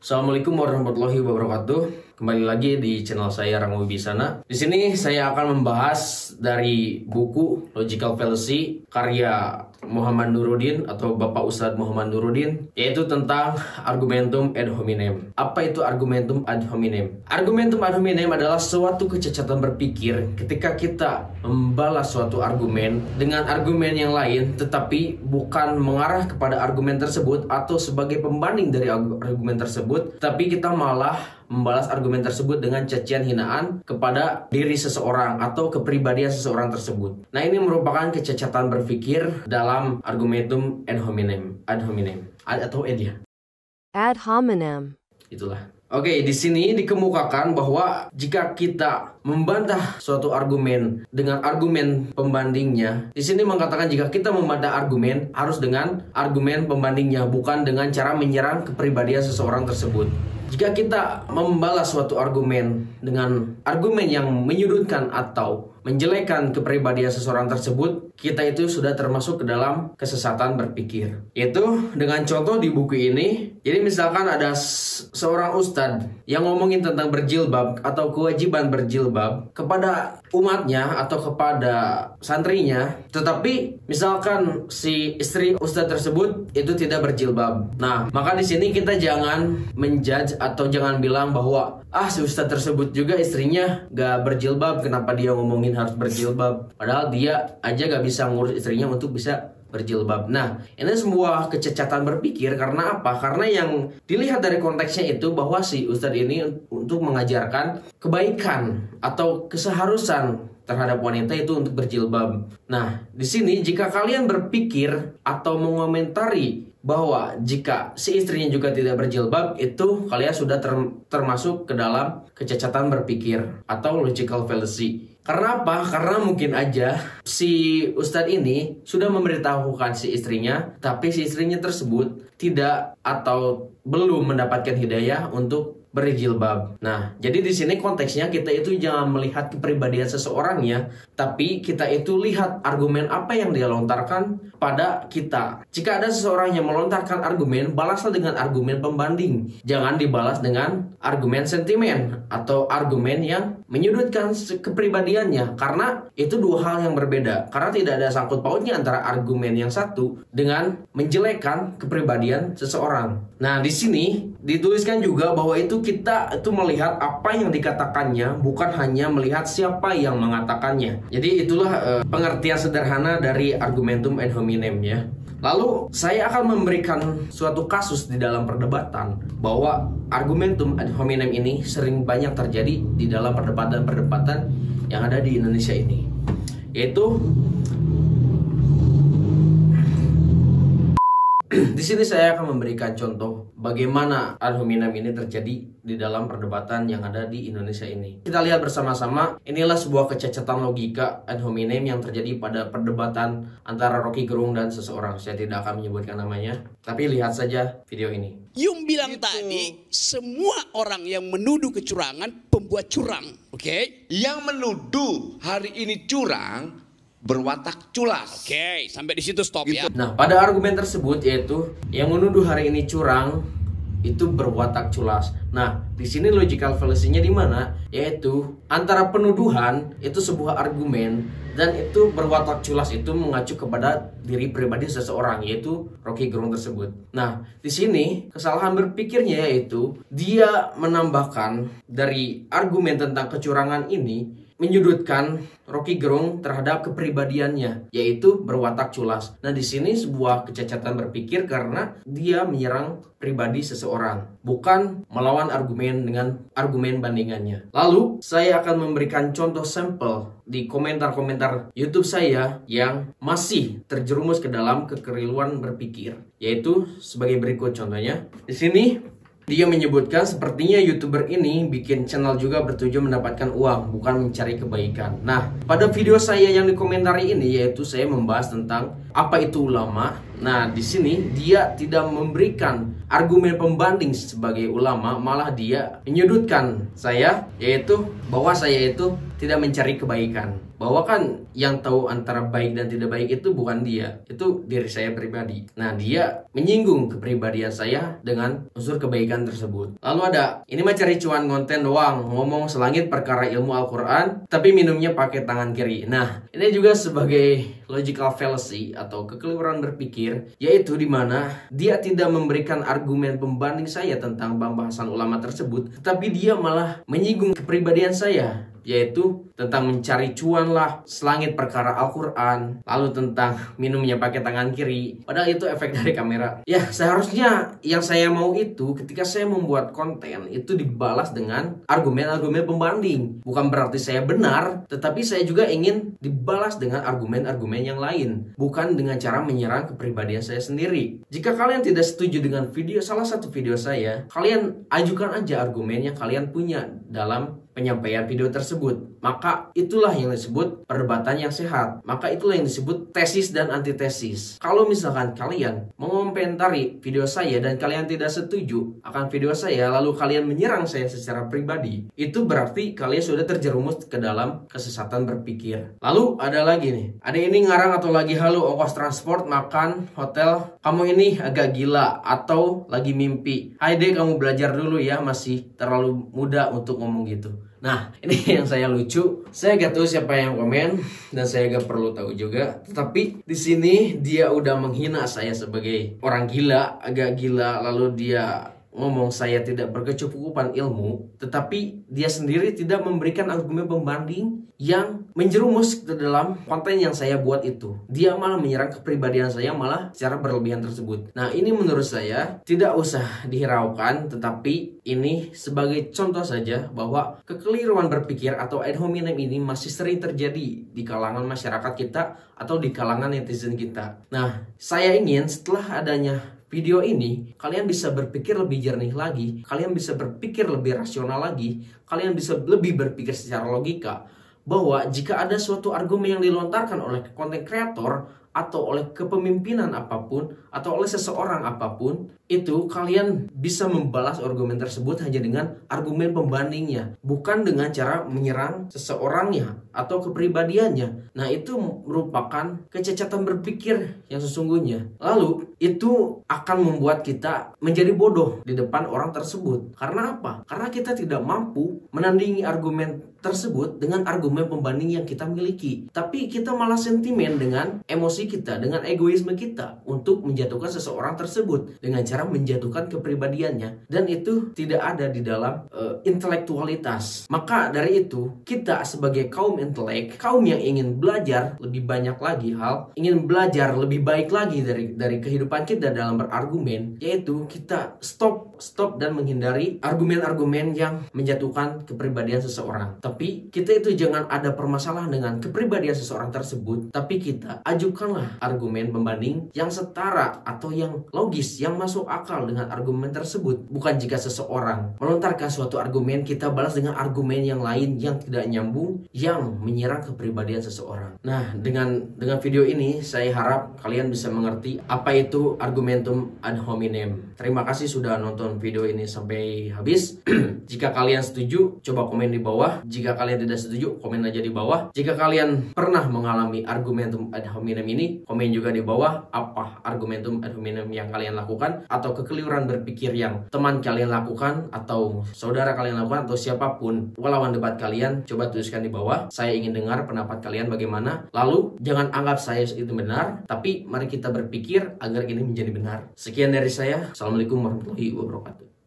Assalamualaikum warahmatullahi wabarakatuh. Kembali lagi di channel saya Rangga Wibisana. Di sini saya akan membahas dari buku Logical Fallacy karya Muhammad Nuruddin atau Bapak Ustadz Muhammad Nuruddin, yaitu tentang argumentum ad hominem. Apa itu argumentum ad hominem? Argumentum ad hominem adalah suatu kecacatan berpikir ketika kita membalas suatu argumen dengan argumen yang lain, tetapi bukan mengarah kepada argumen tersebut atau sebagai pembanding dari argumen tersebut, tapi kita malah membalas argumen tersebut dengan cacian hinaan kepada diri seseorang atau kepribadian seseorang tersebut. Nah, ini merupakan kecacatan berpikir dalam argumentum ad hominem. Ad hominem. Atau ad ya? Ad hominem. Itulah. Oke, di sini dikemukakan bahwa jika kita membantah suatu argumen dengan argumen pembandingnya, di sini mengatakan jika kita membantah argumen harus dengan argumen pembandingnya, bukan dengan cara menyerang kepribadian seseorang tersebut. Jika kita membalas suatu argumen dengan argumen yang menyudutkan atau menjelekkan kepribadian seseorang tersebut, kita itu sudah termasuk ke dalam kesesatan berpikir. Yaitu dengan contoh di buku ini, jadi misalkan ada seorang ustadz yang ngomongin tentang berjilbab atau kewajiban berjilbab kepada umatnya atau kepada santrinya, tetapi misalkan si istri ustadz tersebut itu tidak berjilbab. Nah, maka di sini kita jangan menjudge atau jangan bilang bahwa si ustadz tersebut juga istrinya gak berjilbab, kenapa dia ngomongin harus berjilbab, padahal dia aja gak bisa ngurus istrinya untuk bisa berjilbab. Nah, ini sebuah kecacatan berpikir. Karena apa? Karena yang dilihat dari konteksnya itu bahwa si ustadz ini untuk mengajarkan kebaikan atau keseharusan terhadap wanita itu untuk berjilbab. Nah, di sini jika kalian berpikir atau mengomentari bahwa jika si istrinya juga tidak berjilbab, itu kalian sudah termasuk ke dalam kecacatan berpikir atau logical fallacy. Karena apa? Karena mungkin aja si ustadz ini sudah memberitahukan si istrinya, tapi si istrinya tersebut tidak atau belum mendapatkan hidayah untuk berjilbab. Nah, jadi di sini konteksnya kita itu jangan melihat kepribadian seseorangnya, tapi kita itu lihat argumen apa yang dia lontarkan pada kita. Jika ada seseorang yang melontarkan argumen, balaslah dengan argumen pembanding. Jangan dibalas dengan argumen sentimen atau argumen yang menyudutkan kepribadiannya, karena itu dua hal yang berbeda. Karena tidak ada sangkut pautnya antara argumen yang satu dengan menjelekkan kepribadian seseorang. Nah, di sini dituliskan juga bahwa itu kita itu melihat apa yang dikatakannya, bukan hanya melihat siapa yang mengatakannya. Jadi itulah pengertian sederhana dari argumentum ad hominem ya. Lalu saya akan memberikan suatu kasus di dalam perdebatan bahwa argumentum ad hominem ini sering banyak terjadi di dalam perdebatan-perdebatan yang ada di Indonesia ini. Yaitu di sini saya akan memberikan contoh bagaimana ad hominem ini terjadi di dalam perdebatan yang ada di Indonesia ini. Kita lihat bersama-sama, inilah sebuah kecacatan logika ad hominem yang terjadi pada perdebatan antara Rocky Gerung dan seseorang. Saya tidak akan menyebutkan namanya, tapi lihat saja video ini. Yung bilang tadi, semua orang yang menuduh kecurangan pembuat curang, oke? Yang menuduh hari ini curang berwatak culas. Oke, sampai di situ stop ya. Nah, pada argumen tersebut yaitu yang menuduh hari ini curang itu berwatak culas. Nah, di sini logical fallacy-nya di mana? Yaitu antara penuduhan itu sebuah argumen dan itu berwatak culas itu mengacu kepada diri pribadi seseorang, yaitu Rocky Gerung tersebut. Nah, di sini kesalahan berpikirnya yaitu dia menambahkan dari argumen tentang kecurangan ini menyudutkan Rocky Gerung terhadap kepribadiannya, yaitu berwatak culas. Nah, di sini sebuah kecacatan berpikir karena dia menyerang pribadi seseorang, bukan melawan argumen dengan argumen bandingannya. Lalu, saya akan memberikan contoh sampel di komentar-komentar YouTube saya yang masih terjerumus ke dalam kekeliruan berpikir, yaitu sebagai berikut contohnya. Di sini dia menyebutkan sepertinya YouTuber ini bikin channel juga bertujuan mendapatkan uang, bukan mencari kebaikan. Nah, pada video saya yang dikomentari ini yaitu saya membahas tentang apa itu ulama, Nah, di sini dia tidak memberikan argumen pembanding sebagai ulama, malah dia menyudutkan saya, yaitu bahwa saya itu tidak mencari kebaikan. Bahwa kan yang tahu antara baik dan tidak baik itu bukan dia, itu diri saya pribadi. Nah, dia menyinggung kepribadian saya dengan unsur kebaikan tersebut. Lalu ada, ini mah cari cuan konten doang, ngomong selangit perkara ilmu Al-Quran, tapi minumnya pakai tangan kiri. Nah, ini juga sebagai logical fallacy atau kekeliruan berpikir, yaitu di mana dia tidak memberikan argumen pembanding saya tentang pembahasan ulama tersebut, tapi dia malah menyinggung kepribadian saya, yaitu tentang mencari cuan lah, selangit perkara Al-Quran, lalu tentang minumnya pakai tangan kiri. Padahal itu efek dari kamera. Ya, seharusnya yang saya mau itu ketika saya membuat konten itu dibalas dengan argumen-argumen pembanding. Bukan berarti saya benar, tetapi saya juga ingin dibalas dengan argumen-argumen yang lain, bukan dengan cara menyerang kepribadian saya sendiri. Jika kalian tidak setuju dengan salah satu video saya, kalian ajukan aja argumen yang kalian punya dalam penyampaian video tersebut. Maka itulah yang disebut perdebatan yang sehat. Maka itulah yang disebut tesis dan antitesis. Kalau misalkan kalian mengomentari video saya dan kalian tidak setuju akan video saya, lalu kalian menyerang saya secara pribadi, itu berarti kalian sudah terjerumus ke dalam kesesatan berpikir. Lalu ada lagi nih, ada ini ngarang atau lagi halu ongkos transport, makan, hotel, kamu ini agak gila atau lagi mimpi. Hai deh, kamu belajar dulu ya, masih terlalu muda untuk ngomong gitu. Nah, ini yang saya lucu. Saya gak tahu siapa yang komen dan saya gak perlu tahu juga. Tetapi di sini dia udah menghina saya sebagai orang gila, agak gila, lalu dia ngomong saya tidak berkecukupan ilmu, tetapi dia sendiri tidak memberikan argumen pembanding yang menjerumus ke dalam konten yang saya buat itu. Dia malah menyerang kepribadian saya malah secara berlebihan tersebut. Nah, ini menurut saya tidak usah dihiraukan, tetapi ini sebagai contoh saja bahwa kekeliruan berpikir atau ad hominem ini masih sering terjadi di kalangan masyarakat kita atau di kalangan netizen kita. Nah, saya ingin setelah adanya video ini, kalian bisa berpikir lebih jernih lagi, kalian bisa berpikir lebih rasional lagi, kalian bisa lebih berpikir secara logika, bahwa jika ada suatu argumen yang dilontarkan oleh konten kreator atau oleh kepemimpinan apapun atau oleh seseorang apapun, itu kalian bisa membalas argumen tersebut hanya dengan argumen pembandingnya, bukan dengan cara menyerang seseorangnya atau kepribadiannya. Nah, itu merupakan kecacatan berpikir yang sesungguhnya. Lalu itu akan membuat kita menjadi bodoh di depan orang tersebut. Karena apa? Karena kita tidak mampu menandingi argumen tersebut dengan argumen pembanding yang kita miliki. Tapi kita malah sentimen dengan emosi kita, dengan egoisme kita untuk menjatuhkan seseorang tersebut dengan cara menjatuhkan kepribadiannya, dan itu tidak ada di dalam intelektualitas. Maka dari itu, kita sebagai kaum intelek, kaum yang ingin belajar lebih banyak lagi hal, ingin belajar lebih baik lagi dari kehidupan kita dalam berargumen, yaitu kita stop dan menghindari argumen-argumen yang menjatuhkan kepribadian seseorang. Tapi kita itu jangan ada permasalahan dengan kepribadian seseorang tersebut, tapi kita ajukanlah argumen pembanding yang setara atau yang logis, yang masuk akal dengan argumen tersebut. Bukan jika seseorang melontarkan suatu argumen, kita balas dengan argumen yang lain yang tidak nyambung, yang menyerang kepribadian seseorang. Nah, dengan video ini saya harap kalian bisa mengerti apa itu argumentum ad hominem. Terima kasih sudah nonton video ini sampai habis. Jika kalian setuju, coba komen di bawah. Jika kalian tidak setuju, komen aja di bawah. Jika kalian pernah mengalami argumentum ad hominem ini, komen juga di bawah apa argumentum ad hominem yang kalian lakukan, atau kekeliruan berpikir yang teman kalian lakukan, atau saudara kalian lakukan, atau siapapun lawan debat kalian. Coba tuliskan di bawah. Saya ingin dengar pendapat kalian bagaimana. Lalu jangan anggap saya itu benar, tapi mari kita berpikir agar ini menjadi benar. Sekian dari saya. Assalamualaikum warahmatullahi wabarakatuh.